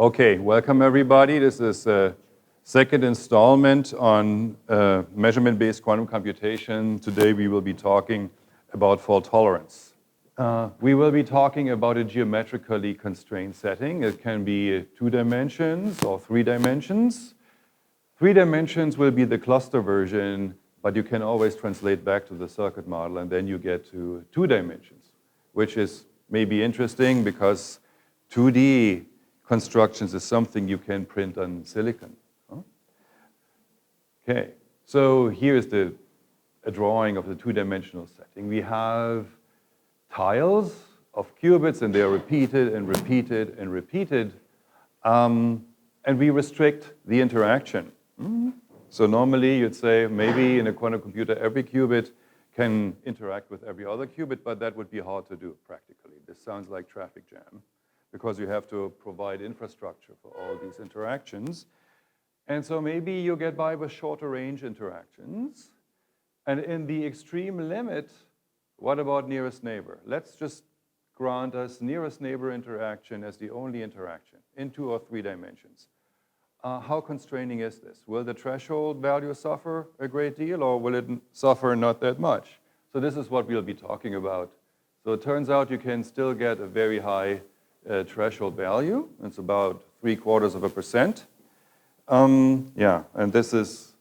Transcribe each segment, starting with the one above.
Okay, welcome everybody. This is the second installment on measurement-based quantum computation. Today we will be talking about fault tolerance. We will be talking about a geometrically constrained setting. It can be 2 dimensions or 3 dimensions. 3 dimensions will be the cluster version, but you can always translate back to the circuit model, and then you get to 2 dimensions, which is maybe interesting because 2D constructions is something you can print on silicon. Okay, so here's a drawing of the 2-dimensional setting. We have tiles of qubits, and they are repeated and repeated and repeated, and we restrict the interaction. So normally you'd say maybe in a quantum computer every qubit can interact with every other qubit, but that would be hard to do practically. This sounds like traffic jam, because you have to provide infrastructure for all these interactions. And so maybe you get by with shorter range interactions. And in the extreme limit, what about nearest neighbor? Let's just grant us nearest neighbor interaction as the only interaction in 2 or 3 dimensions. How constraining is this? Will the threshold value suffer a great deal, or will it suffer not that much? So this is what we'll be talking about. So it turns out you can still get a very high threshold value. It's about 3/4%. Yeah, and this is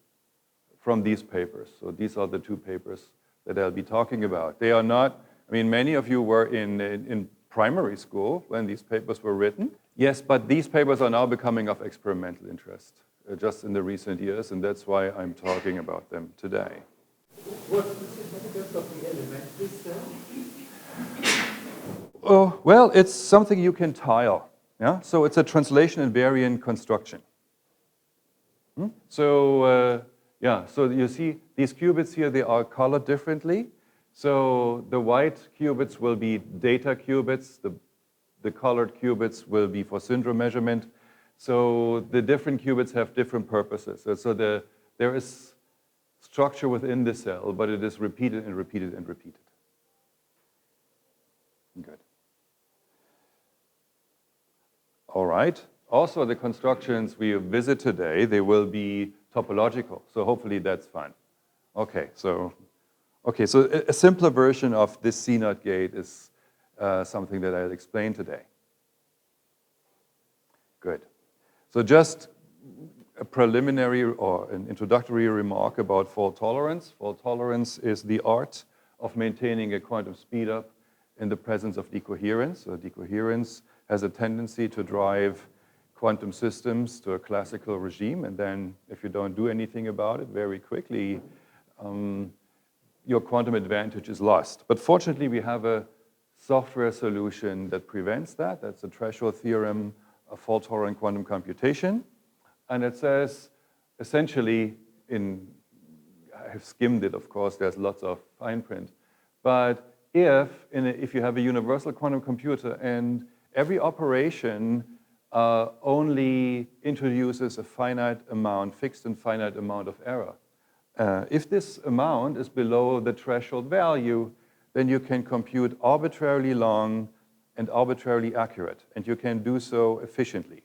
from these papers. So these are the 2 papers that I'll be talking about. They are not, I mean, many of you were in primary school when these papers were written. Yes, but these papers are now becoming of experimental interest just in the recent years, and that's why I'm talking about them today. What's the significance of the elementary cell? Oh, well, it's something you can tile. Yeah? So it's a translation invariant construction. So, yeah, so you see these qubits here, they are colored differently. So the white qubits will be data qubits. The colored qubits will be for syndrome measurement. So the different qubits have different purposes. So there is structure within the cell, but it is repeated and repeated and repeated. Good. All right. Also, the constructions we visit today, they will be topological. So hopefully that's fun. Okay, so a simpler version of this CNOT gate is something that I'll explain today. Good. So just a preliminary or an introductory remark about fault tolerance. Fault tolerance is the art of maintaining a quantum speedup in the presence of decoherence. So decoherence has a tendency to drive quantum systems to a classical regime, and then if you don't do anything about it very quickly, your quantum advantage is lost. But fortunately, we have a software solution that prevents that. That's the threshold theorem of fault-tolerant quantum computation. And it says, essentially, I have skimmed it, of course, there's lots of fine print, but if you have a universal quantum computer and every operation only introduces a finite amount, fixed and finite amount of error. If this amount is below the threshold value, then you can compute arbitrarily long and arbitrarily accurate, and you can do so efficiently.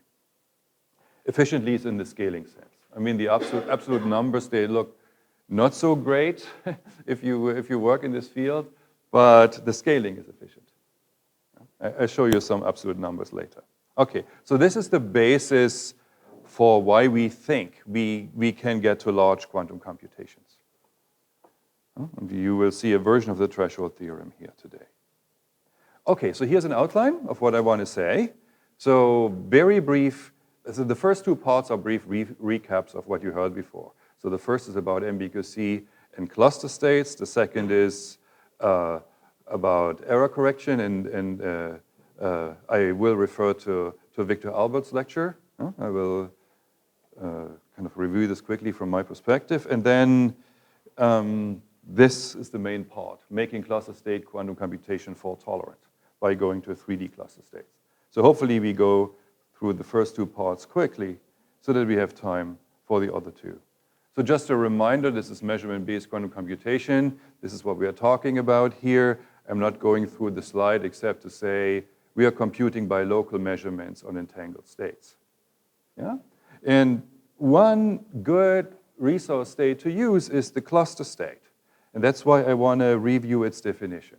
Efficiently is in the scaling sense. I mean, the absolute numbers, they look not so great if you work in this field, but the scaling is efficient. I'll show you some absolute numbers later. Okay, so this is the basis for why we think we can get to large quantum computations. And you will see a version of the threshold theorem here today. Okay, so here's an outline of what I want to say. So very brief, so the first 2 parts are brief recaps of what you heard before. So the first is about ambiguity and cluster states. The second is about error correction, and I will refer to Victor Albert's lecture. I will kind of review this quickly from my perspective. And then this is the main part, making cluster state quantum computation fault tolerant by going to 3D cluster states. So hopefully we go through the first 2 parts quickly so that we have time for the other 2. So just a reminder, this is measurement-based quantum computation. This is what we are talking about here. I'm not going through the slide except to say we are computing by local measurements on entangled states. Yeah? And one good resource state to use is the cluster state. And that's why I want to review its definition.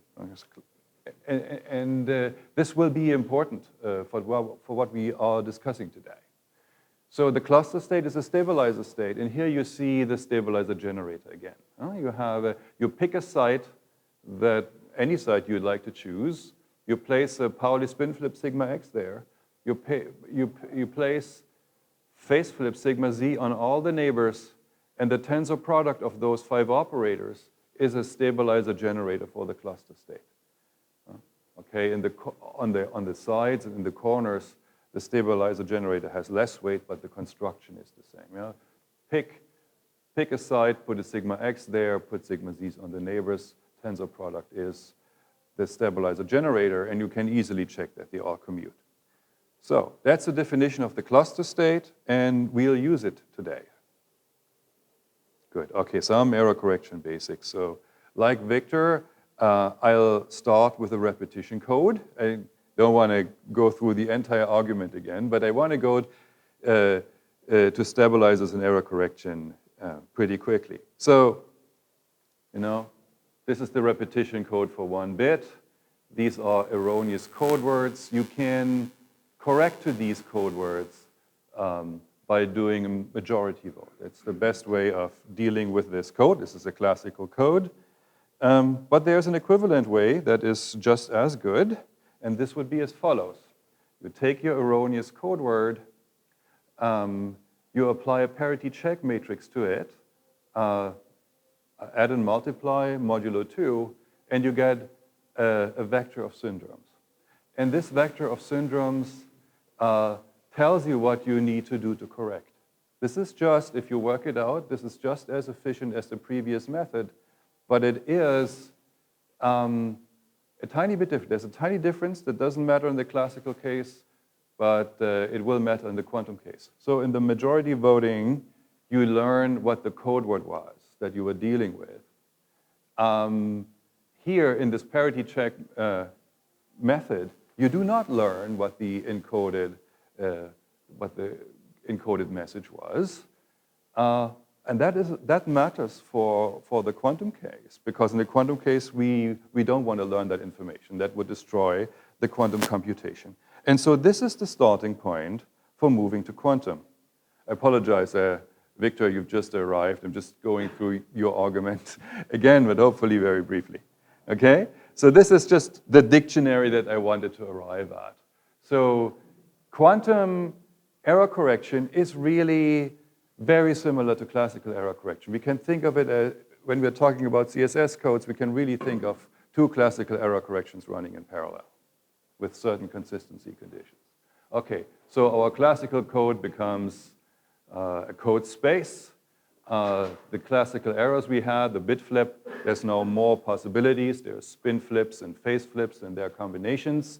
And this will be important for what we are discussing today. So the cluster state is a stabilizer state, and here you see the stabilizer generator again. You pick a site any site you'd like to choose. You place a Pauli spin flip sigma x there. You place phase flip sigma z on all the neighbors, and the tensor product of those 5 operators is a stabilizer generator for the cluster state. Okay, on the sides and in the corners, the stabilizer generator has less weight, but the construction is the same. Yeah? Pick a site, put a sigma x there, put sigma z's on the neighbors. Tensor product is the stabilizer generator, and you can easily check that they all commute. So that's the definition of the cluster state, and we'll use it today. Good. Okay, some error correction basics. So like Victor, I'll start with a repetition code. I don't want to go through the entire argument again, but I want to go to stabilizers and error correction pretty quickly. So, this is the repetition code for 1 bit. These are erroneous code words. You can correct to these code words by doing a majority vote. It's the best way of dealing with this code. This is a classical code. But there's an equivalent way that is just as good, and this would be as follows. You take your erroneous code word, you apply a parity check matrix to it, add and multiply modulo 2, and you get a vector of syndromes. And this vector of syndromes tells you what you need to do to correct. This is just, if you work it out, this is just as efficient as the previous method, but it is a tiny bit different. There's a tiny difference that doesn't matter in the classical case, but it will matter in the quantum case. So in the majority voting, you learn what the code word was that you were dealing with. Here in this parity check method, you do not learn what the encoded message was. And that matters for the quantum case, because in the quantum case, we don't want to learn that information. That would destroy the quantum computation. And so this is the starting point for moving to quantum. I apologize, Victor, you've just arrived. I'm just going through your argument again, but hopefully very briefly. Okay? So this is just the dictionary that I wanted to arrive at. So quantum error correction is really very similar to classical error correction. We can think of it when we're talking about CSS codes, we can really think of 2 classical error corrections running in parallel with certain consistency conditions. Okay, so our classical code becomes a code space. The classical errors we had, the bit flip, there's now more possibilities. There's spin flips and phase flips and their combinations.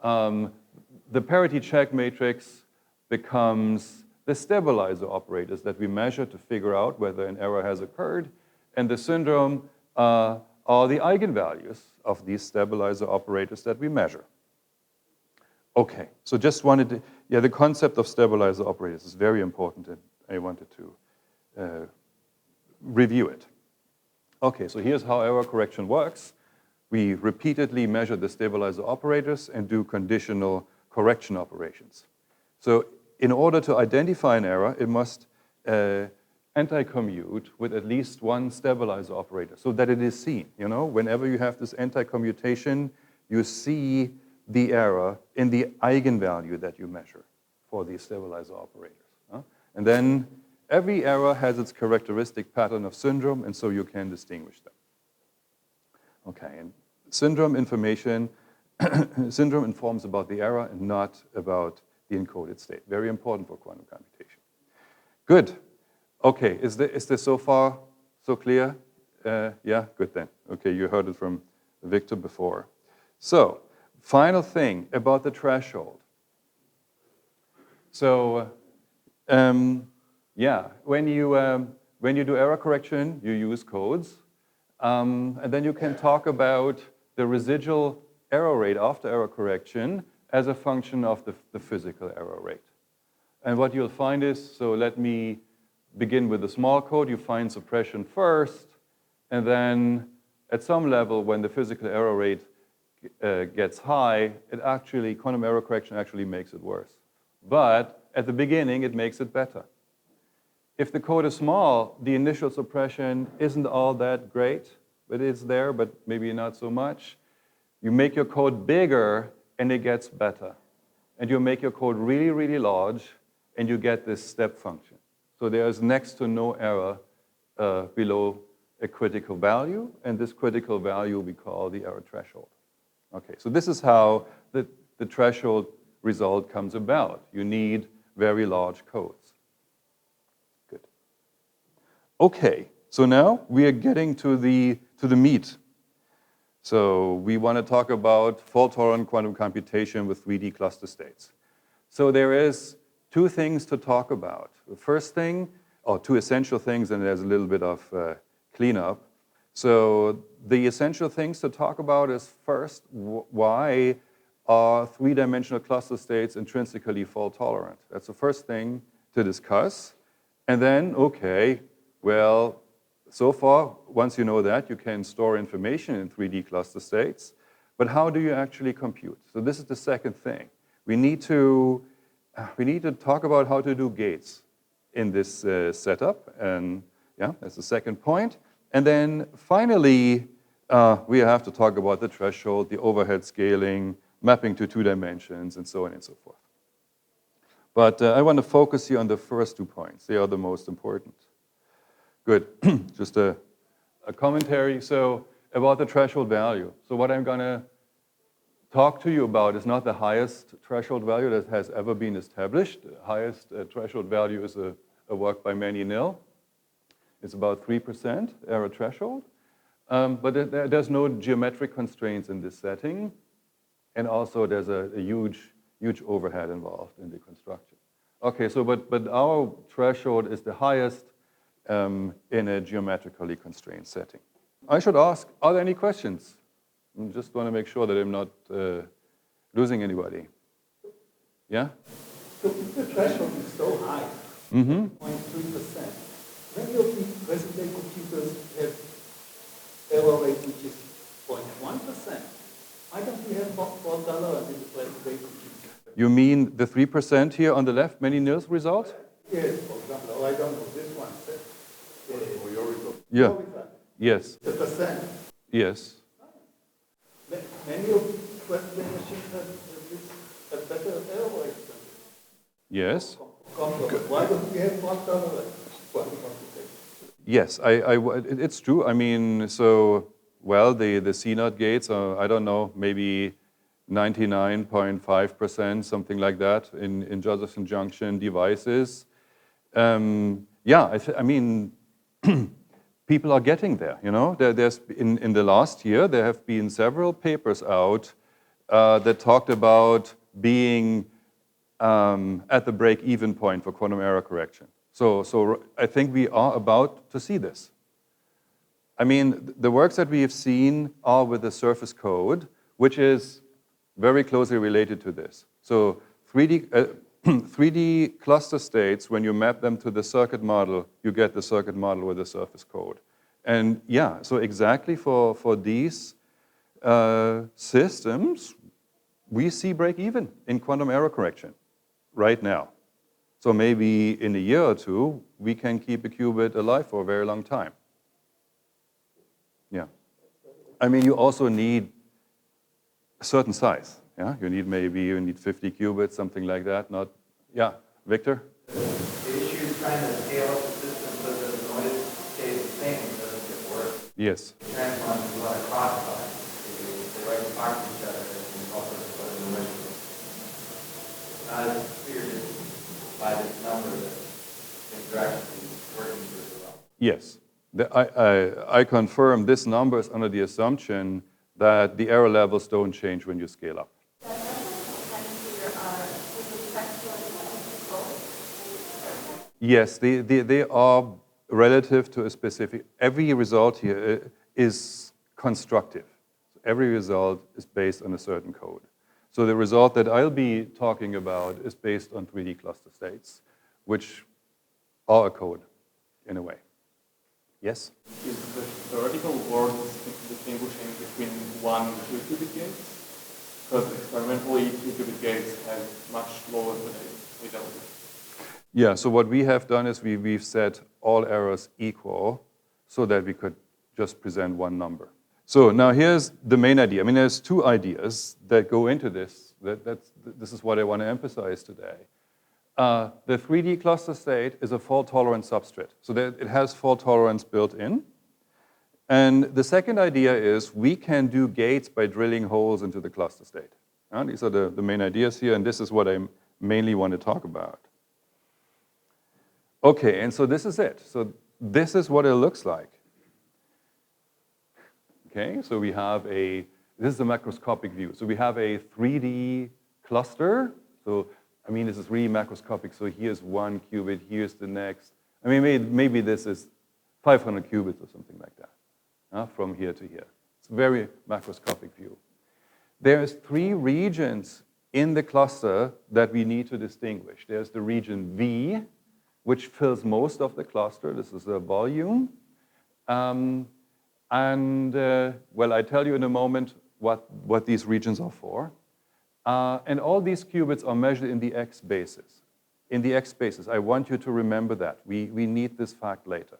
The parity check matrix becomes the stabilizer operators that we measure to figure out whether an error has occurred. And the syndrome are the eigenvalues of these stabilizer operators that we measure. Okay, so just wanted to, the concept of stabilizer operators is very important, and I wanted to review it. Okay, so here's how error correction works. We repeatedly measure the stabilizer operators and do conditional correction operations. So in order to identify an error, it must anti-commute with at least one stabilizer operator so that it is seen. Whenever you have this anti-commutation, you see the error in the eigenvalue that you measure for these stabilizer operators. And then every error has its characteristic pattern of syndrome, and so you can distinguish them. Okay, and syndrome information, syndrome informs about the error and not about the encoded state. Very important for quantum computation. Good. Okay, is this so far so clear? Yeah, good then. Okay, you heard it from Victor before. So, final thing about the threshold. So, when you do error correction, you use codes, and then you can talk about the residual error rate after error correction as a function of the physical error rate. And what you'll find is, so let me begin with the small code. You find suppression first, and then at some level, when the physical error rate gets high, quantum error correction actually makes it worse. But at the beginning, it makes it better. If the code is small, the initial suppression isn't all that great, but it's there, but maybe not so much. You make your code bigger, and it gets better. And you make your code really, really large, and you get this step function. So there's next to no error below a critical value, and this critical value we call the error threshold. Okay, so this is how the threshold result comes about. You need very large codes. Good. Okay, so now we are getting to the meat. So we want to talk about fault-tolerant quantum computation with 3D cluster states. So there is two things to talk about. The first thing, or two essential things, and there's a little bit of cleanup. So the essential things to talk about is first, why are three-dimensional cluster states intrinsically fault-tolerant? That's the first thing to discuss. And then, okay, well, so far, once you know that, you can store information in 3D cluster states. But how do you actually compute? So this is the second thing. We need to talk about how to do gates in this setup. And yeah, that's the second point. And then finally, we have to talk about the threshold, the overhead scaling, mapping to 2 dimensions, and so on and so forth. But I want to focus here on the first 2 points. They are the most important. Good. Just a commentary. So about the threshold value. So what I'm going to talk to you about is not the highest threshold value that has ever been established. The highest threshold value is a work by Manny Nil. It's about 3% error threshold. But there's no geometric constraints in this setting. And also there's a huge overhead involved in the construction. Okay, so but our threshold is the highest in a geometrically constrained setting. I should ask, are there any questions? I just want to make sure that I'm not losing anybody. Yeah? So if the threshold is so high, 0.3%, many of the present-day computers have error rate which is 0.1%. Why don't we have fault tolerance in the present-day computer? You mean the 3% here on the left, many nils result? Yes, for example, or I don't know, this one. Or your result? Yeah. Yes. The percent. Yes. Many of the present-day machines have better error rate. Yes. Why don't we have fault tolerance? Yes, it's true. I mean, so, well, the CNOT gates are, I don't know, maybe 99.5%, something like that, in Josephson junction devices. Yeah, I mean, people are getting there, you know. There's in the last year, there have been several papers out that talked about being at the break-even point for quantum error correction. So I think we are about to see this. I mean, the works that we have seen are with the surface code, which is very closely related to this. So 3D cluster states, when you map them to the circuit model, you get the circuit model with the surface code. And yeah, so exactly for these systems, we see break-even in quantum error correction right now. So maybe in a year or two, we can keep a qubit alive for a very long time. Yeah. I mean, you also need a certain size. Yeah, you need 50 qubits, something like that. Not, yeah, Victor? The issue is trying to scale up the system so that the noise stays the same and doesn't get worse. Yes. The transformers, you want to crossfire. They like to talk to each other and also put in the ratio. It's not as clear by this number that things are actually working pretty well. Yes. I confirm this number is under the assumption that the error levels don't change when you scale up. Yes, they are relative to a specific, every result here is constructive. Every result is based on a certain code. So the result that I'll be talking about is based on 3D cluster states, which are a code in a way. Yes? Is the theoretical work distinguishing between 1 and 2 qubit gates? Because experimentally, 2 qubit gates have much lower fidelity. Yeah, so what we have done is we've set all errors equal so that we could just present one number. So now here's the main idea. I mean, there's two ideas that go into this. This is what I want to emphasize today. The 3D cluster state is a fault-tolerant substrate. So that it has fault tolerance built in. And the second idea is we can do gates by drilling holes into the cluster state. These are the main ideas here, and this is what I mainly want to talk about. Okay, and so this is it. So this is what it looks like. Okay, so we have this is a macroscopic view. So we have a 3D cluster. So, I mean, this is really macroscopic. So here's one qubit, here's the next. I mean, maybe this is 500 qubits or something like that, from here to here. It's a very macroscopic view. There's 3 regions in the cluster that we need to distinguish. There's the region V, which fills most of the cluster. This is the volume. Well, I tell you in a moment what these regions are for. And all these qubits are measured in the X basis. In the X basis, I want you to remember that. We need this fact later.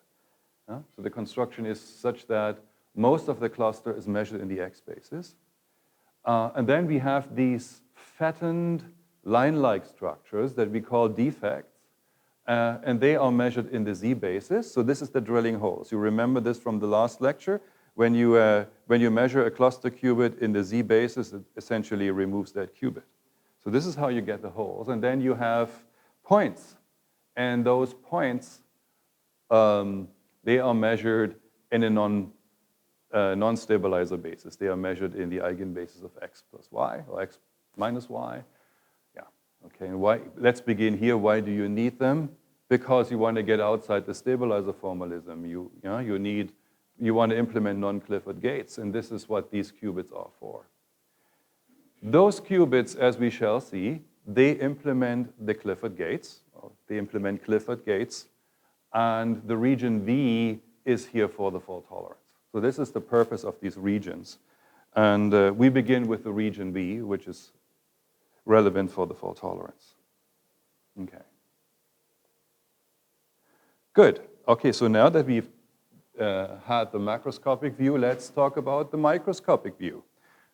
So the construction is such that most of the cluster is measured in the X basis. And then we have these fattened line-like structures that we call defects. And they are measured in the Z basis. So this is the drilling holes. You remember this from the last lecture. When you measure a cluster qubit in the Z basis, it essentially removes that qubit. So this is how you get the holes. And then you have points. And those points, they are measured in a non-stabilizer basis. They are measured in the eigenbasis of x plus y, or x minus y. Okay, and why? Let's begin here. Why do you need them? Because you want to get outside the stabilizer formalism. You want to implement non-Clifford gates, and this is what these qubits are for. Those qubits, as we shall see, they implement the Clifford gates. They implement Clifford gates, and the region V is here for the fault tolerance. So this is the purpose of these regions. And we begin with the region V, which is relevant for the fault tolerance. Okay. Good. Okay, so now that we've had the macroscopic view, let's talk about the microscopic view.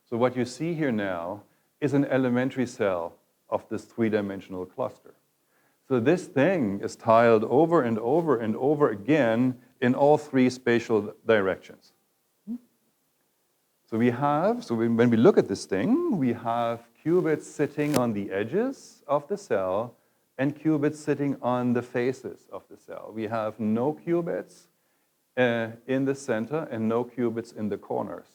So what you see here now is an elementary cell of this 3-dimensional cluster. So this thing is tiled over and over and over again in all 3 spatial directions. So when we look at this thing, we have qubits sitting on the edges of the cell and qubits sitting on the faces of the cell. We have no qubits in the center and no qubits in the corners.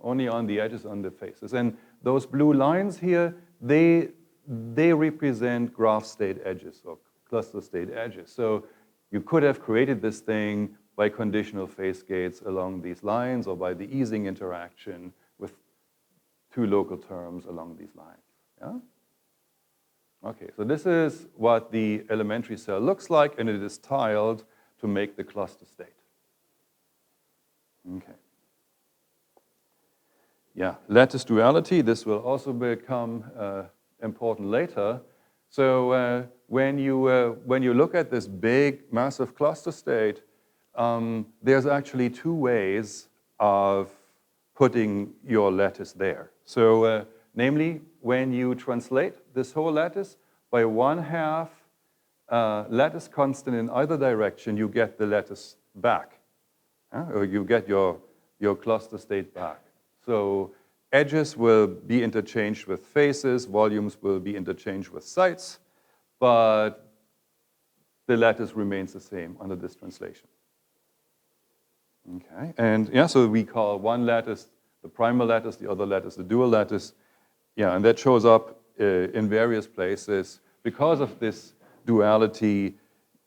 Only on the edges, on the faces. And those blue lines here, they represent graph state edges or cluster state edges. So you could have created this thing by conditional phase gates along these lines or by the easing interaction with 2 local terms along these lines. Yeah? Okay, so this is what the elementary cell looks like, and it is tiled to make the cluster state. Okay. Yeah, lattice duality, this will also become important later. So when you look at this big, massive cluster state, there's actually 2 ways of putting your lattice there. So namely, when you translate this whole lattice by 1/2 lattice constant in either direction, you get the lattice back, or you get your cluster state back. So edges will be interchanged with faces, volumes will be interchanged with sites, but the lattice remains the same under this translation. Okay, and yeah, so we call one lattice the primal lattice, the other lattice the dual lattice. Yeah, and that shows up in various places. Because of this duality,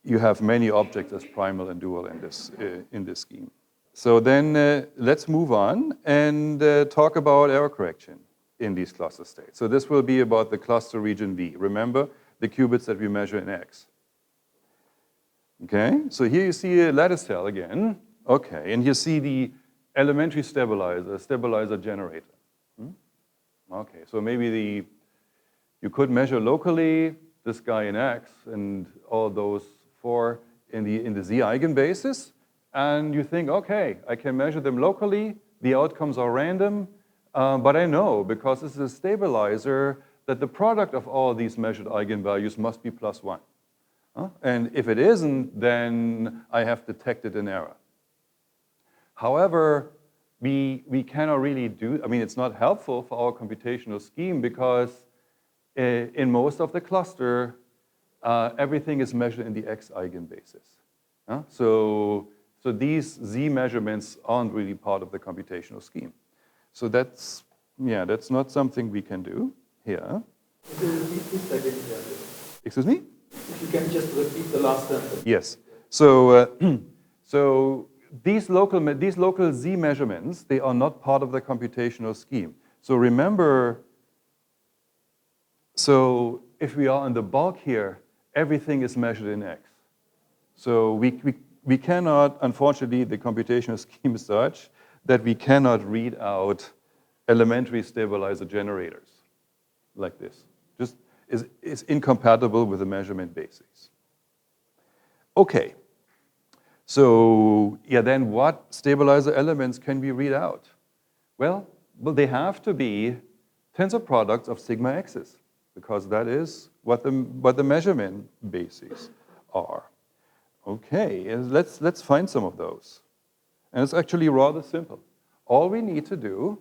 you have many objects as primal and dual in this scheme. So then let's move on and talk about error correction. in these cluster states. So this will be about the cluster region V. Remember, the qubits that we measure in X. Okay, so here you see a lattice cell again. Okay, and you see the elementary stabilizer generator. Okay, so maybe you could measure locally this guy in X and all those 4 in the Z eigenbases, and you think, okay, I can measure them locally, the outcomes are random, but I know, because this is a stabilizer, that the product of all these measured eigenvalues must be +1. And if it isn't, then I have detected an error. However, we cannot really do, I mean, it's not helpful for our computational scheme because in most of the cluster, everything is measured in the X eigenbases. So these Z measurements aren't really part of the computational scheme. So that's not something we can do here. Excuse me? If you can just repeat the last sentence. Yes. So these local Z measurements, they are not part of the computational scheme. So remember, so if we are on the bulk here, everything is measured in X. So we cannot, unfortunately, the computational scheme is such that we cannot read out elementary stabilizer generators like this. Just is incompatible with the measurement basis. Okay. So yeah, then what stabilizer elements can we read out? Well, they have to be tensor products of sigma x's, because that is what the measurement bases are. Okay, and let's find some of those. And it's actually rather simple. All we need to do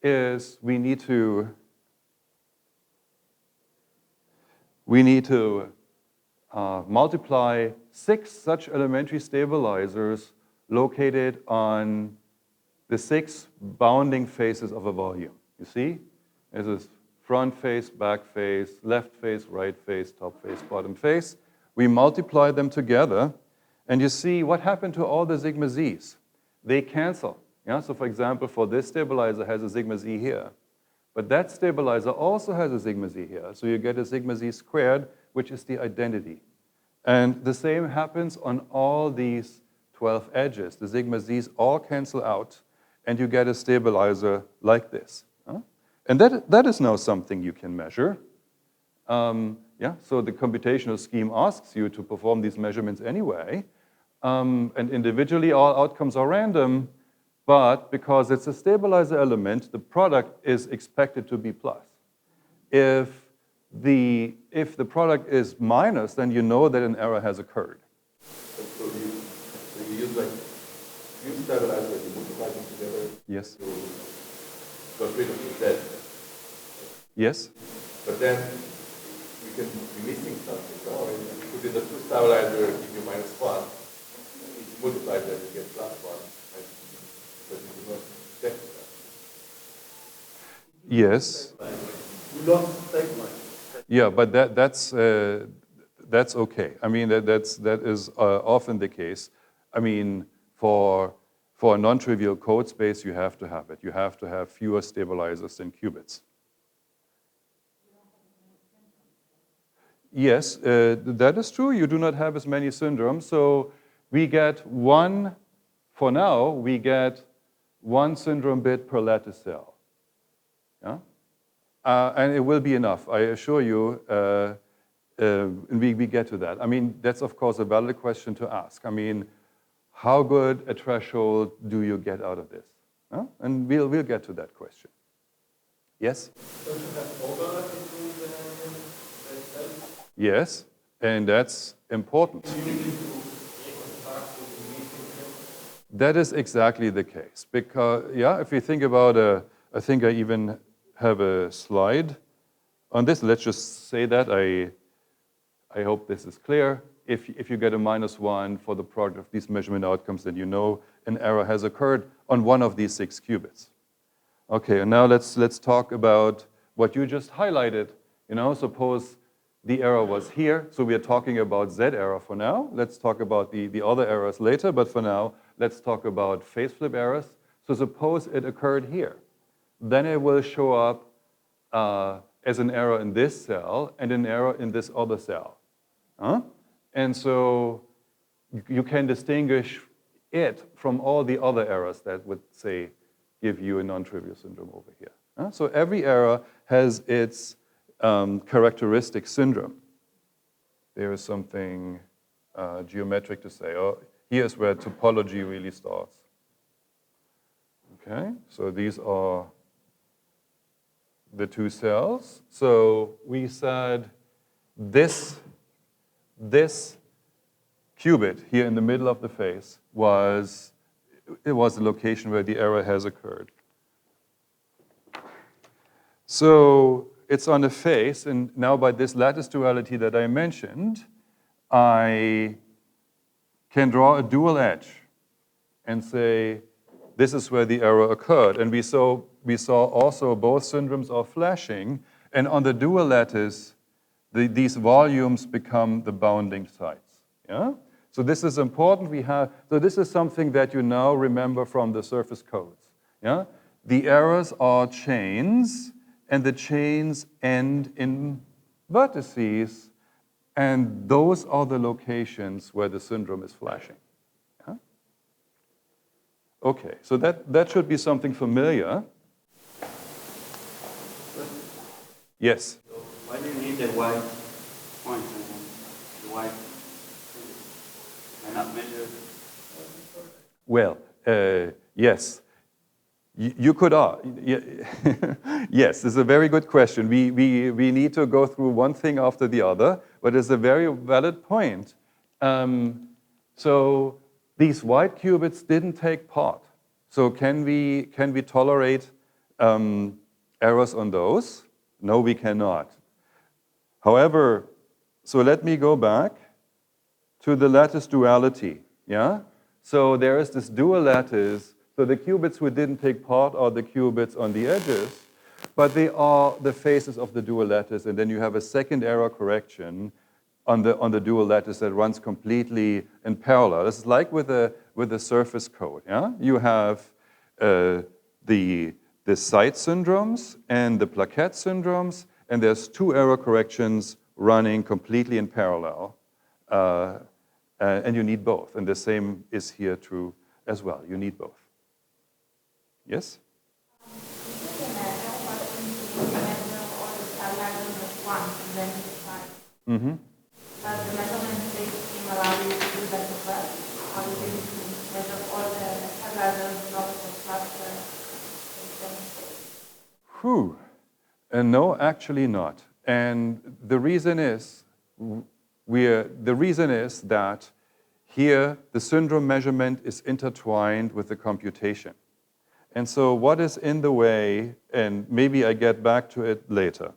is we need to multiply 6 such elementary stabilizers located on the 6 bounding faces of a volume. You see? This is front face, back face, left face, right face, top face, bottom face. We multiply them together, and you see what happened to all the sigma z's. They cancel. Yeah? So for example, for this stabilizer has a sigma z here. But that stabilizer also has a sigma z here. So you get a sigma z squared, which is the identity. And the same happens on all these 12 edges. The sigma z's all cancel out, and you get a stabilizer like this. And that is now something you can measure. So the computational scheme asks you to perform these measurements anyway. And individually, all outcomes are random. But because it's a stabilizer element, the product is expected to be plus. If the product is minus, then you know that an error has occurred. So you use like few stabilizers, you multiply them together. Yes. To get rid of the Z. Yes. But then you can be missing something. So if you put in the 2 stabilizer, give you -1. If you multiply them, you get +1. But you do not get that. Yes. You lost segment. Yeah, but that's okay. I mean, that is often the case. I mean, for a non-trivial code space, you have to have it. You have to have fewer stabilizers than qubits. Yes, that is true. You do not have as many syndromes. So we get one, for now, we get 1 syndrome bit per lattice cell. Yeah? And it will be enough, I assure you, and we get to that. I mean, that's of course a valid question to ask. I mean, how good a threshold do you get out of this? Huh? And we'll get to that question. Yes? Don't you have overlap between the cells? Yes, and that's important. That is exactly the case. Because, yeah, if you think about, I think I even have a slide on this. Let's just say that. I hope this is clear. If you get a -1 for the product of these measurement outcomes, then you know an error has occurred on one of these 6 qubits. Okay, and now let's talk about what you just highlighted. You know, suppose the error was here, so we are talking about Z error for now. Let's talk about the other errors later, but for now, let's talk about phase flip errors. So suppose it occurred here. Then it will show up as an error in this cell and an error in this other cell. Huh? And so you can distinguish it from all the other errors that would, say, give you a non-trivial syndrome over here. Huh? So every error has its characteristic syndrome. There is something geometric to say. Oh, here's where topology really starts. Okay, so these are the two cells. So we said this qubit here in the middle of the face was the location where the error has occurred. So it's on the face, and now by this lattice duality that I mentioned, I can draw a dual edge and say, this is where the error occurred. And we saw also both syndromes are flashing, and on the dual lattice, these volumes become the bounding sites. Yeah? So this is important. So this is something that you now remember from the surface codes. Yeah? The errors are chains, and the chains end in vertices, and those are the locations where the syndrome is flashing. Yeah? Okay, so that should be something familiar. Yes? So why do you need the white point and the white and not measure? Well, yes. You could, yes, this is a very good question. We need to go through one thing after the other, but it's a very valid point. So these white qubits didn't take part. So can we tolerate errors on those? No, we cannot. However, so let me go back to the lattice duality. Yeah. So there is this dual lattice. So the qubits who didn't take part are the qubits on the edges, but they are the faces of the dual lattice, and then you have a second error correction on the dual lattice that runs completely in parallel. This is like with the surface code. Yeah? You have the site syndromes and the plaquette syndromes, and there's two error corrections running completely in parallel, and you need both. And the same is here true as well. You need both. Yes? Mm-hmm. But the measurement scheme allows you to do that as well? Or you need to measure all the parallel blocks of cluster in the same space? No, actually not. And the reason is that here the syndrome measurement is intertwined with the computation. And so what is in the way, and maybe I get back to it later.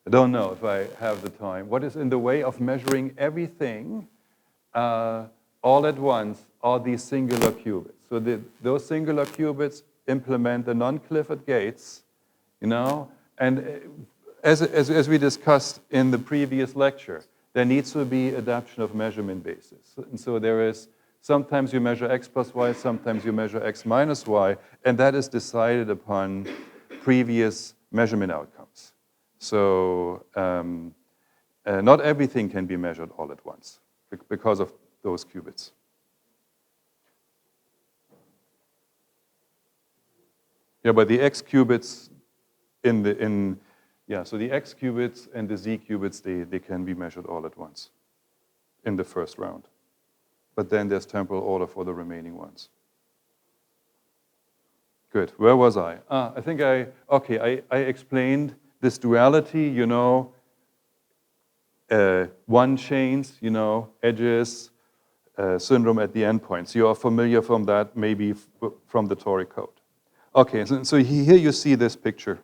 I don't know if I have the time. What is in the way of measuring everything all at once are these singular qubits. So those singular qubits implement the non-Clifford gates, you know, and as we discussed in the previous lecture, there needs to be adaptation of measurement basis. And so there is, sometimes you measure x plus y, sometimes you measure x minus y, and that is decided upon previous measurement outcomes. So not everything can be measured all at once because of those qubits. Yeah, but the x qubits so the x qubits and the z qubits, they can be measured all at once in the first round. But then there's temporal order for the remaining ones. Good, where was I? I think I explained this duality, you know, one chains, you know, edges, syndrome at the endpoints. You are familiar from that, maybe from the Tori code. Okay, so here you see this picture.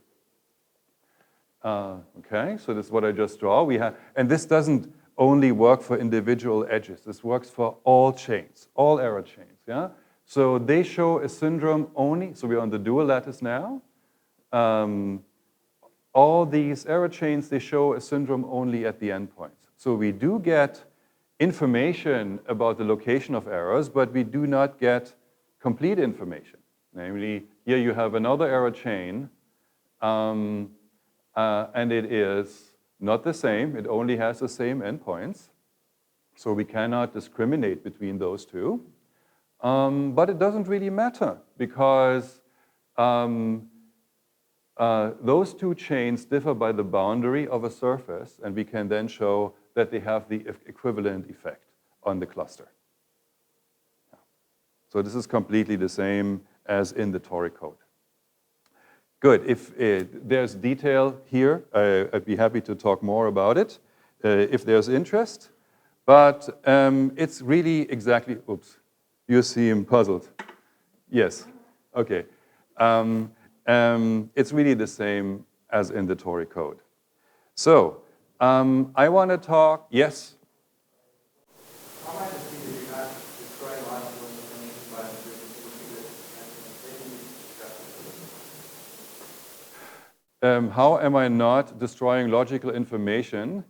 Okay, so this is what I just draw. And this doesn't only work for individual edges. This works for all chains, all error chains. Yeah. So they show a syndrome only. So we're on the dual lattice now. All these error chains, they show a syndrome only at the endpoints. So we do get information about the location of errors, but we do not get complete information. Namely, here you have another error chain. and it is not the same. It only has the same endpoints. So we cannot discriminate between those two. But it doesn't really matter because those two chains differ by the boundary of a surface, and we can then show that they have the equivalent effect on the cluster. So this is completely the same as in the toric code. Good. If there's detail here, I'd be happy to talk more about it if there's interest. But it's really exactly, oops, you seem puzzled. Yes, okay. It's really the same as in the toric code. So I want to talk, yes? How might it be that you're not destroying logical information by How am I not destroying logical information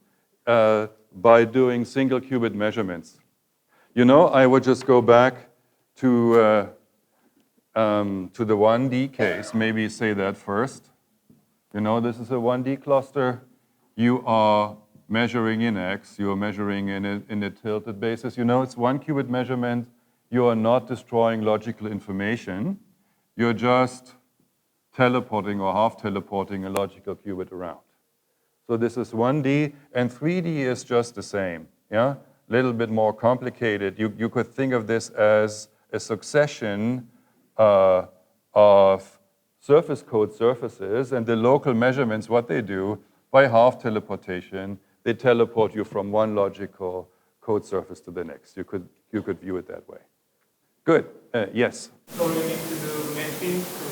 by doing single qubit measurements? You know, I would just go back to the 1D case, maybe say that first. You know, this is a 1D cluster. You are measuring in X, you are measuring in a tilted basis. You know, it's one qubit measurement. You are not destroying logical information. You're just teleporting or half teleporting a logical qubit around. So this is 1D, and 3D is just the same. Yeah, a little bit more complicated. You could think of this as a succession of surface code surfaces, and the local measurements, what they do, by half teleportation, they teleport you from one logical code surface to the next. You could view it that way. Good. Yes? So you need to do matching to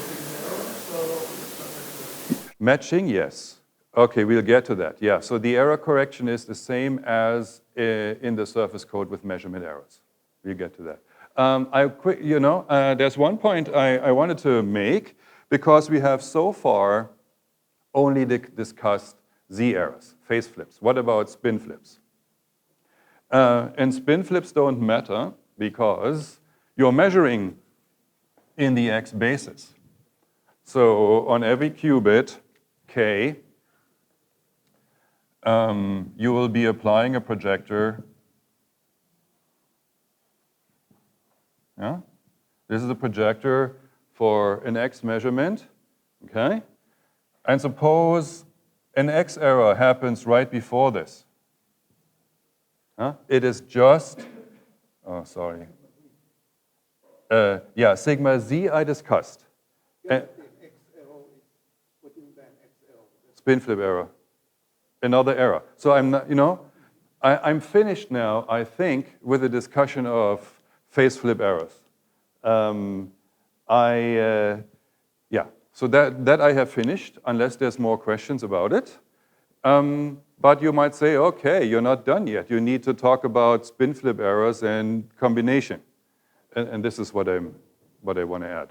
Matching, yes. Okay, we'll get to that. Yeah, so the error correction is the same as in the surface code with measurement errors. We'll get to that. There's one point I wanted to make, because we have so far only discussed Z errors, phase flips. What about spin flips? And spin flips don't matter because you're measuring in the X basis. So on every qubit, K, you will be applying a projector. Yeah? This is a projector for an X measurement, okay? And suppose an X error happens right before this. It is just, oh, sorry. Yeah, sigma Z I discussed. Spin flip error. Another error. So I'm not, I'm finished now, I think, with the discussion of phase flip errors. So that I have finished, unless there's more questions about it. But you might say, okay, you're not done yet. You need to talk about spin flip errors and combination. And this is what I want to add.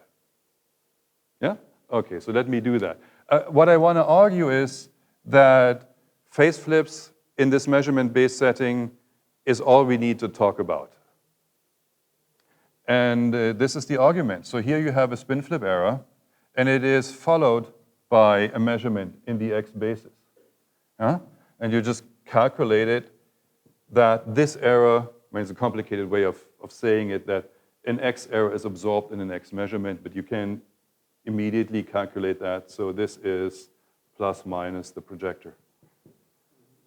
Yeah? Okay, so let me do that. What I want to argue is that phase flips in this measurement-based setting is all we need to talk about. And this is the argument. So here you have a spin flip error, and it is followed by a measurement in the X basis. And you just calculated that this error, I mean, it's a complicated way of saying it, that an X error is absorbed in an X measurement, but you can immediately calculate that. So this is plus minus the projector.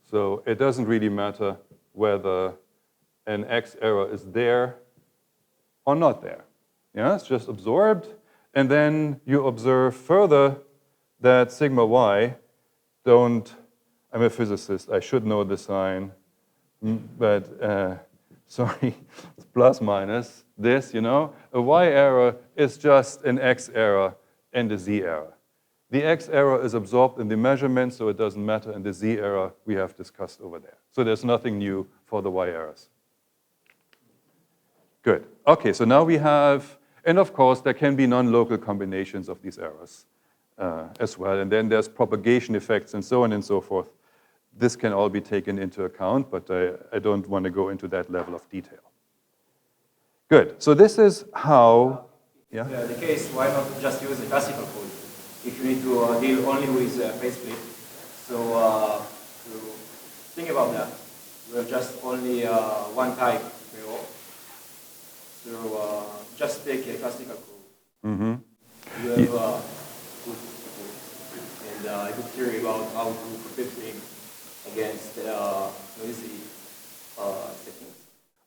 So it doesn't really matter whether an X error is there or not there. Yeah, it's just absorbed. And then you observe further that sigma Y I'm a physicist, I should know the sign, but sorry, it's plus minus this, a Y error is just an X error and a Z error. The X error is absorbed in the measurement, so it doesn't matter, and the Z error we have discussed over there. So there's nothing new for the Y errors. Good. Okay, so now we have, and of course, there can be non-local combinations of these errors as well, and then there's propagation effects and so on and so forth. This can all be taken into account, but I don't want to go into that level of detail. Good. So this is how, yeah? In the case, why not just use the classical code? If you need to deal only with phase flip, So to think about that, we have just only one type error. So just take a classical code. Mm-hmm. You have good code and a good theory about how to protect things against noisy settings.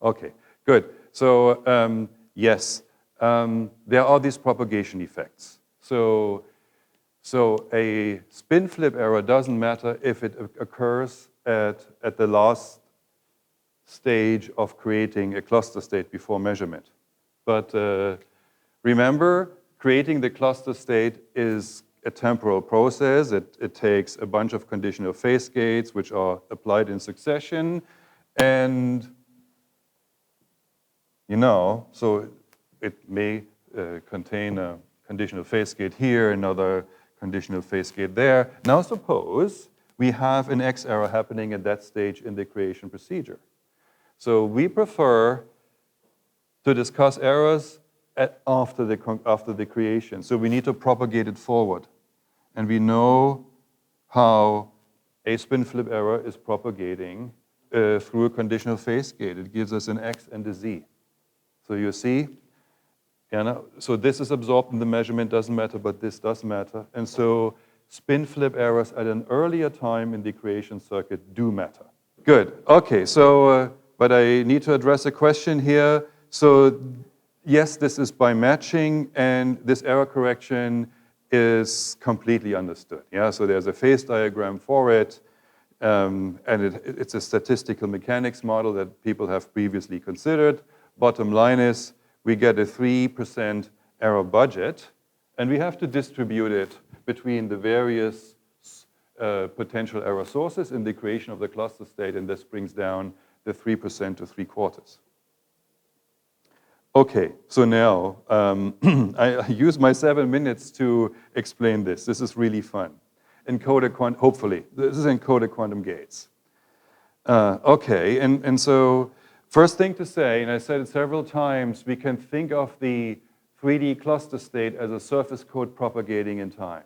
Okay, good. So yes, there are these propagation effects. So a spin flip error doesn't matter if it occurs at the last stage of creating a cluster state before measurement. But remember, creating the cluster state is a temporal process. It takes a bunch of conditional phase gates, which are applied in succession. And, so it may contain a conditional phase gate here, another conditional phase gate there. Now suppose we have an X error happening at that stage in the creation procedure. So we prefer to discuss errors after the creation. So we need to propagate it forward. And we know how a spin flip error is propagating through a conditional phase gate. It gives us an X and a Z. So you see, so this is absorbed in the measurement, doesn't matter, but this does matter. And so spin flip errors at an earlier time in the creation circuit do matter. Good, okay, so, but I need to address a question here. So yes, this is by matching, and this error correction is completely understood. Yeah, so there's a phase diagram for it, and it's a statistical mechanics model that people have previously considered. Bottom line is, we get a 3% error budget, and we have to distribute it between the various potential error sources in the creation of the cluster state, and this brings down the 3% to 3/4. Okay, so now I use my 7 minutes to explain this. This is really fun. Hopefully, this is encoded quantum gates. Okay, and so first thing to say, and I said it several times, we can think of the 3D cluster state as a surface code propagating in time.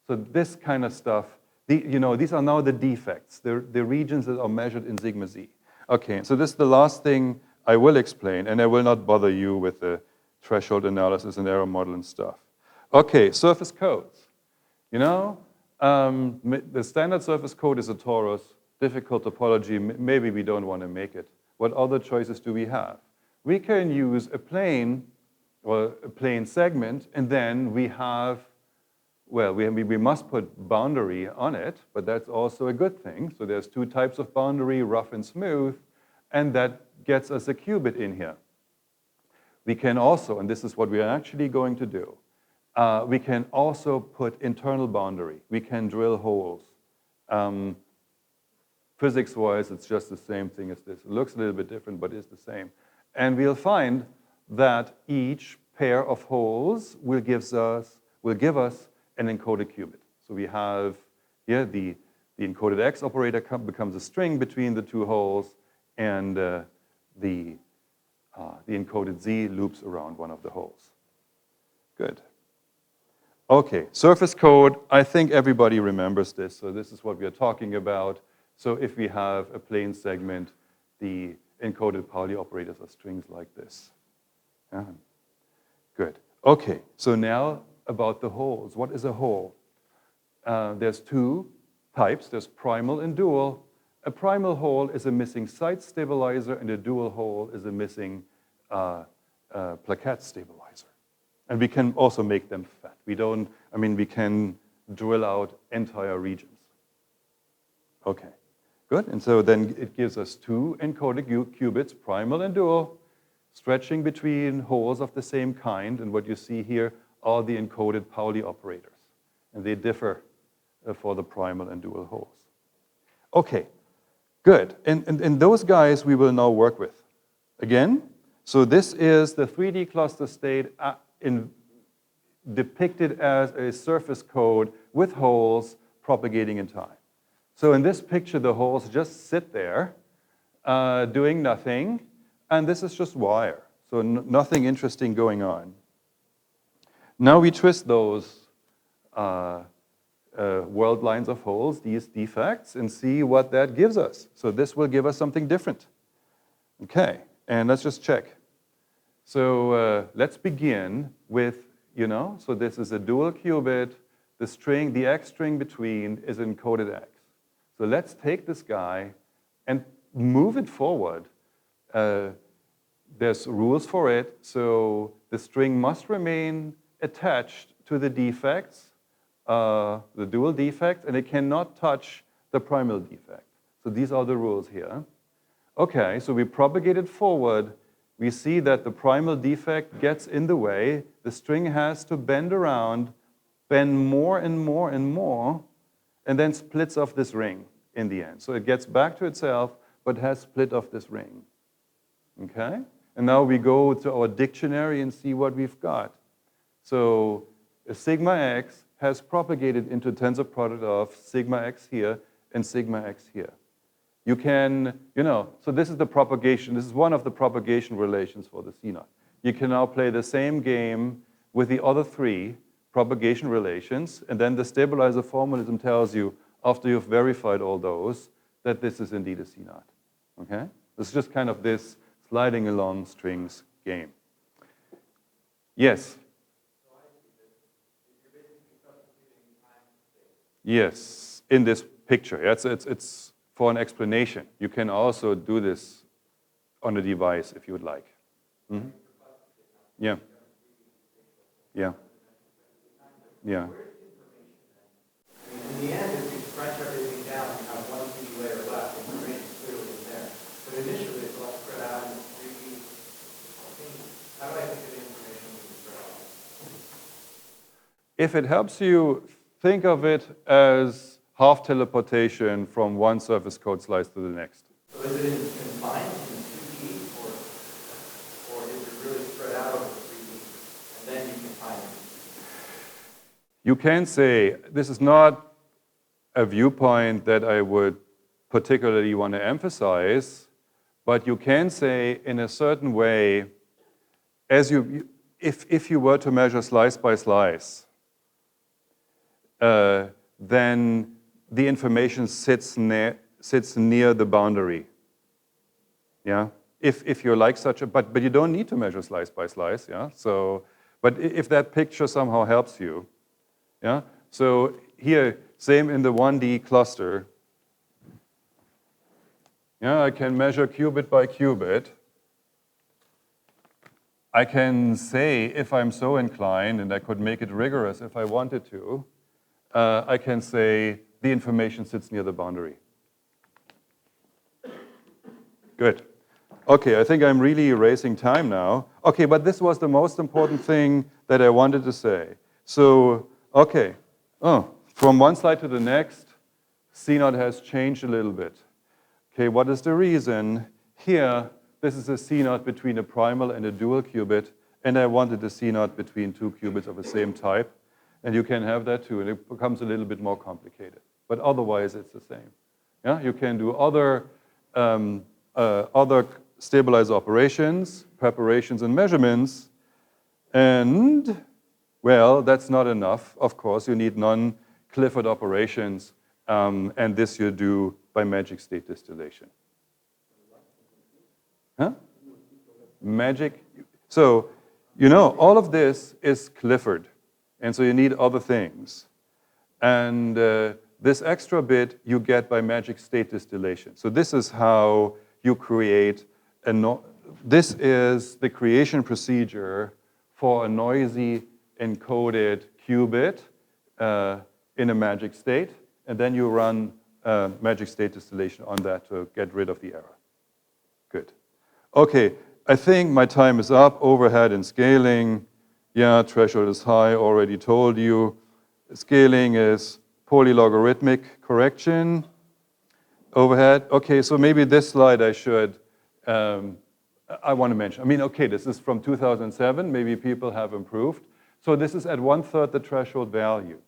So this kind of stuff, these are now the defects, the regions that are measured in sigma z. Okay, so this is the last thing I will explain, and I will not bother you with the threshold analysis and error model and stuff. Okay, surface codes. The standard surface code is a torus, difficult topology, maybe we don't want to make it. What other choices do we have? We can use a plane, or a plane segment, and then we have, well, we must put boundary on it, but that's also a good thing. So there's two types of boundary, rough and smooth, and that gets us a qubit in here. We can also, and this is what we are actually going to do, we can also put internal boundary. We can drill holes. Physics-wise, it's just the same thing as this. It looks a little bit different, but it's the same. And we'll find that each pair of holes will give us an encoded qubit. So we have here the encoded X operator becomes a string between the two holes, and the encoded Z loops around one of the holes. Good. Okay, surface code, I think everybody remembers this. So this is what we are talking about. So if we have a plane segment, the encoded Pauli operators are strings like this. Yeah. Good. Okay, so now about the holes. What is a hole? There's two types. There's primal and dual. A primal hole is a missing site stabilizer, and a dual hole is a missing plaquette stabilizer. And we can also make them fat. We can drill out entire regions. Okay. Good, and so then it gives us two encoded qubits, primal and dual, stretching between holes of the same kind, and what you see here are the encoded Pauli operators, and they differ for the primal and dual holes. Okay, good, and those guys we will now work with. Again, so this is the 3D cluster state depicted as a surface code with holes propagating in time. So in this picture, the holes just sit there doing nothing, and this is just wire. So nothing interesting going on. Now we twist those world lines of holes, these defects, and see what that gives us. So this will give us something different. Okay, and let's just check. So let's begin with, so this is a dual qubit. The string, the X string between is encoded X. So let's take this guy and move it forward. There's rules for it. So the string must remain attached to the defects, the dual defect, and it cannot touch the primal defect. So these are the rules here. Okay, so we propagate it forward. We see that the primal defect gets in the way. The string has to bend around, bend more and more and more, and then splits off this ring in the end. So it gets back to itself, but has split off this ring. Okay? And now we go to our dictionary and see what we've got. So a sigma x has propagated into tensor product of sigma x here and sigma x here. You can, so this is the propagation. This is one of the propagation relations for the CNOT. You can now play the same game with the other three propagation relations, and then the stabilizer formalism tells you, after you've verified all those, that this is indeed a CNOT. Okay? This is just kind of this sliding along strings game. Yes? Yes, in this picture. It's for an explanation. You can also do this on a device if you would like. Mm-hmm. Yeah. Yeah. Yeah. In the end, if you crunch everything down, you have one 3D layer left, information clearly is there. But initially, it's all spread out in 3D. How do I think of the information being spread out? If it helps you, think of it as half teleportation from one surface code slice to the next. So is it confined in 2D, or is it really spread out over 3D, and then you confine it? You can say, this is not a viewpoint that I would particularly want to emphasize, but you can say in a certain way, as if you were to measure slice by slice, then the information sits near the boundary. Yeah, if you're like such a, but you don't need to measure slice by slice. Yeah, so, but if that picture somehow helps you, yeah. So here, same in the 1D cluster. Yeah, I can measure qubit by qubit. I can say, if I'm so inclined, and I could make it rigorous if I wanted to, I can say the information sits near the boundary. Good. Okay, I think I'm really erasing time now. Okay, but this was the most important thing that I wanted to say. So, okay, from one slide to the next, CNOT has changed a little bit. Okay, what is the reason? Here, this is a CNOT between a primal and a dual qubit, and I wanted a CNOT between two qubits of the same type. And you can have that too, and it becomes a little bit more complicated. But otherwise, it's the same. Yeah, you can do other stabilizer operations, preparations, and measurements. And, well, that's not enough. Of course, you need non-Clifford operations, and this you do by magic state distillation. Huh? Magic. So, all of this is Clifford. And so you need other things. And this extra bit you get by magic state distillation. So this is how you create this is the creation procedure for a noisy encoded qubit in a magic state. And then you run magic state distillation on that to get rid of the error. Good. Okay, I think my time is up. Overhead and scaling. Yeah, threshold is high, already told you. Scaling is polylogarithmic correction. Overhead, okay, so maybe this slide I should, I want to mention. I mean, okay, this is from 2007, maybe people have improved. So this is at 1/3 the threshold value.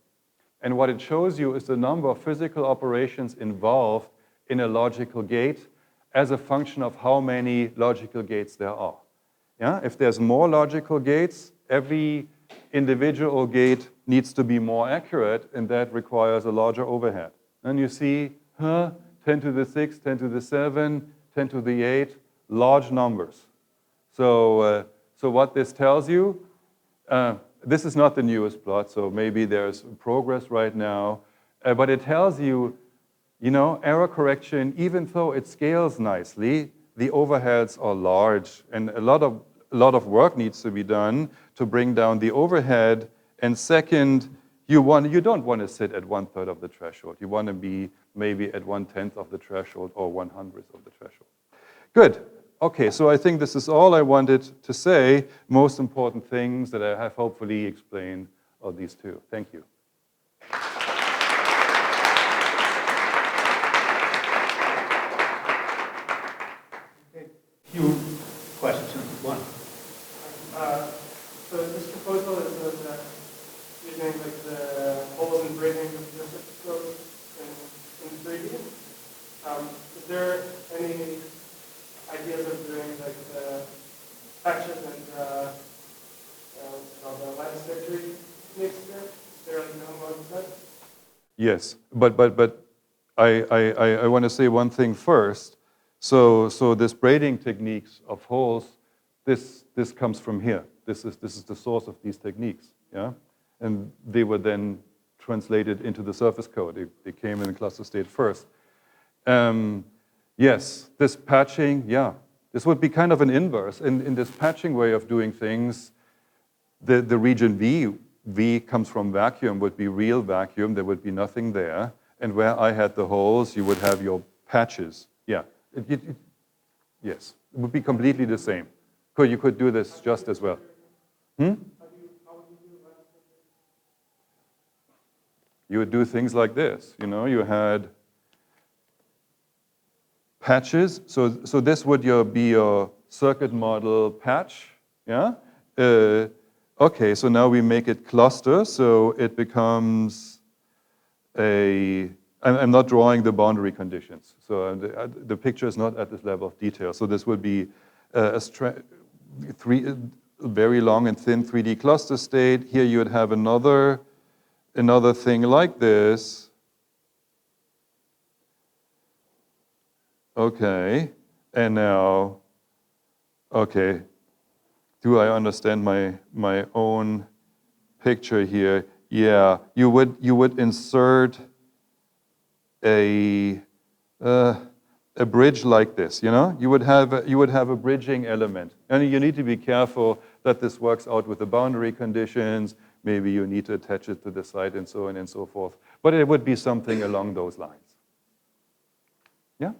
And what it shows you is the number of physical operations involved in a logical gate as a function of how many logical gates there are. Yeah, if there's more logical gates, every individual gate needs to be more accurate, and that requires a larger overhead. And you see, 10 to the 6, 10 to the 7, 10 to the 8, large numbers. So, so what this tells you, this is not the newest plot, so maybe there's progress right now, but it tells you, you know, error correction, even though it scales nicely, the overheads are large, and a lot of work needs to be done to bring down the overhead. And second, you don't want to sit at 1/3 of the threshold. You want to be maybe at 1/10 of the threshold or 1/100 of the threshold. Good. Okay, so I think this is all I wanted to say. Most important things that I have hopefully explained are these two. Thank you. Few questions. One. So this proposal is that using like the holes and breaking of the microscope in 3D. Is there any ideas of doing like the patches and what's it called, the lattice victory techniques there? Is there like no more of that? Yes, but I want to say one thing first. So this braiding techniques of holes, this comes from here. This is the source of these techniques, yeah? And they were then translated into the surface code. They came in the cluster state first. Yes, this patching, yeah. This would be kind of an inverse. In this patching way of doing things, the region V comes from vacuum, would be real vacuum. There would be nothing there. And where I had the holes, you would have your patches. Yeah, yes, it would be completely the same. You could do this just as well. You would do things like this. You know, you had patches. So this would be your circuit model patch. Yeah. Okay. So now we make it cluster. So it becomes a. I'm not drawing the boundary conditions. So the picture is not at this level of detail. So this would be very long and thin 3D cluster state. Here you would have another thing like this. Okay, and now, okay, do I understand my own picture here? Yeah, you would insert a bridge like this, you know? You would have a bridging element. And you need to be careful that this works out with the boundary conditions. Maybe you need to attach it to the site and so on and so forth. But it would be something along those lines. Yeah?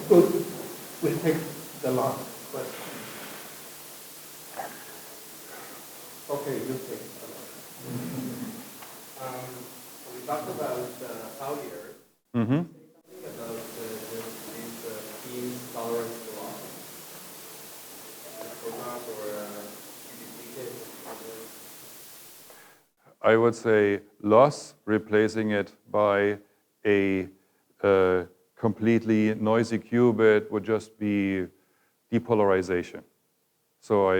Good. We'll take the last question. Okay, you take it. We talked about failure. Mm-hmm. Something about these teams tolerance to loss. Programs or I would say loss, replacing it by a completely noisy qubit would just be depolarization. So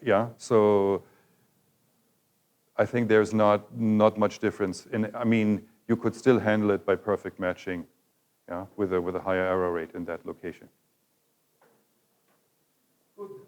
yeah. So I think there's not much difference. I mean, you could still handle it by perfect matching, yeah, with a higher error rate in that location. Good.